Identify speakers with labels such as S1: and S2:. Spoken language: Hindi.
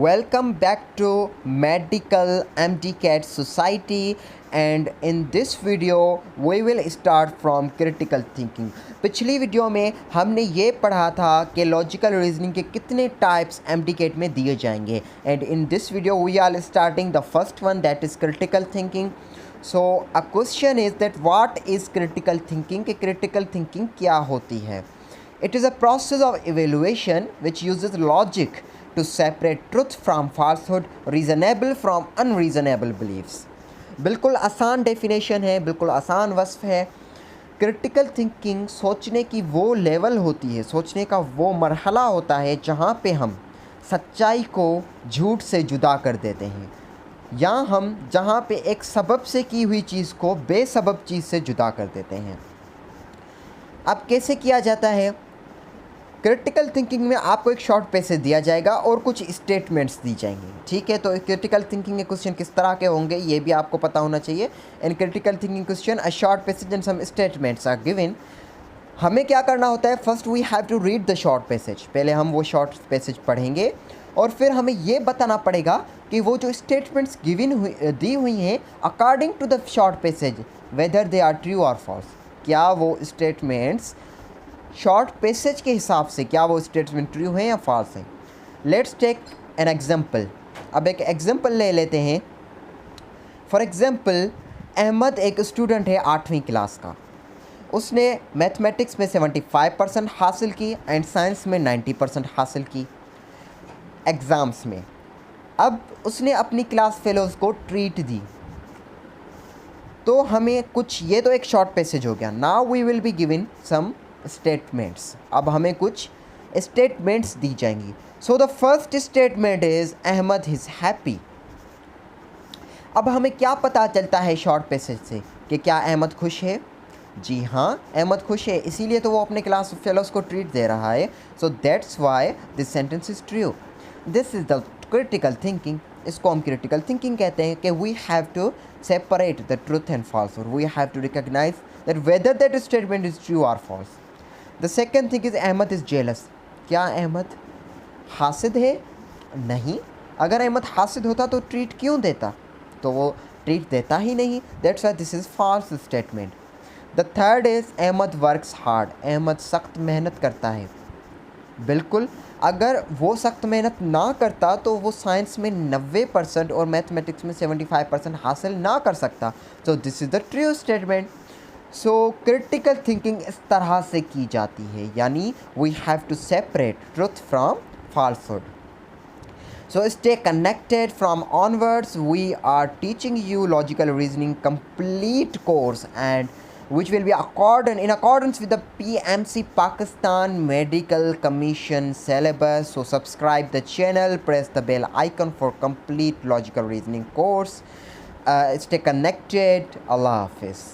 S1: Welcome back to Medical MDCAT Society, and in this video we will start from critical thinking. पिछली वीडियो में हमने ये पढ़ा था कि लॉजिकल रीजनिंग के कितने टाइप्स MDCAT में दिए जाएंगे, and in this video we are starting the first one, that is critical thinking. So a question is that what is critical thinking? कि critical thinking क्या होती है? It is a process of evaluation which uses logic to separate truth from falsehood, reasonable from unreasonable beliefs. बिल्कुल आसान डेफिनेशन है, बिल्कुल आसान वस्फ है. क्रिटिकल थिंकिंग सोचने की वो लेवल होती है, सोचने का वो मरहला होता है जहाँ पे हम सच्चाई को झूठ से जुदा कर देते हैं, या हम जहाँ पे एक सबब से की हुई चीज़ को बेसबब चीज़ से जुदा कर देते हैं. अब कैसे किया जाता है? क्रिटिकल थिंकिंग में आपको एक शॉर्ट पैसेज दिया जाएगा और कुछ स्टेटमेंट्स दी जाएंगी. ठीक है, तो क्रिटिकल थिंकिंग के क्वेश्चन किस तरह के होंगे ये भी आपको पता होना चाहिए. In critical thinking question a short passage and some statements are given. हमें क्या करना होता है? First we have to read the short passage. पहले हम वो शॉर्ट पैसेज पढ़ेंगे और फिर हमें ये बताना पड़ेगा कि वो जो स्टेटमेंट्स दी हुई हैं according to the short passage whether they are true और फॉल्स. क्या वो स्टेटमेंट्स शॉर्ट पैसेज के हिसाब से क्या वो स्टेटमेंट ट्रू हैं या फॉल्स हैं. Let's take an example. अब एक एग्जांपल ले लेते हैं. फॉर एग्जांपल, अहमद एक स्टूडेंट है 8वीं क्लास का. उसने मैथमेटिक्स में 75% हासिल की एंड साइंस में 90% हासिल की एग्ज़ाम्स में. अब उसने अपनी क्लास फेलोज़ को ट्रीट दी. तो हमें कुछ, ये तो एक शॉर्ट पैसेज हो गया. Now we will be given some statements. अब हमें कुछ स्टेटमेंट्स दी जाएंगी. So the first statement is Ahmad is happy. अब हमें क्या पता चलता है शॉर्ट पैसेज से कि क्या अहमद खुश है? जी हाँ, अहमद खुश है, इसीलिए तो वो अपने क्लास फेलोज़ को ट्रीट दे रहा है. So that's why this sentence is true. This is the critical thinking. इसको हम क्रिटिकल थिंकिंग कहते हैं कि we have to separate the truth and false, और we have to recognise that whether that statement is true और false. The second thing is Ahmad is jealous. क्या अहमद हासिद है? नहीं. अगर अहमद हासिद होता तो ट्रीट क्यों देता? तो वो ट्रीट देता ही नहीं. That's why this is false statement. The third is Ahmad works hard. Ahmad सख्त मेहनत करता है. बिल्कुल, अगर वो सख्त मेहनत ना करता तो वो साइंस में 90% और मैथमेटिक्स में 75% हासिल ना कर सकता. So this is the true statement. So critical thinking इस तरह से की जाती है, यानी we have to separate truth from falsehood. So stay connected. From onwards we are teaching you logical reasoning complete course, and which will be in accordance with the PMC Pakistan Medical Commission syllabus. So subscribe the channel, press the bell icon for complete logical reasoning course. Stay connected. Allah Hafiz.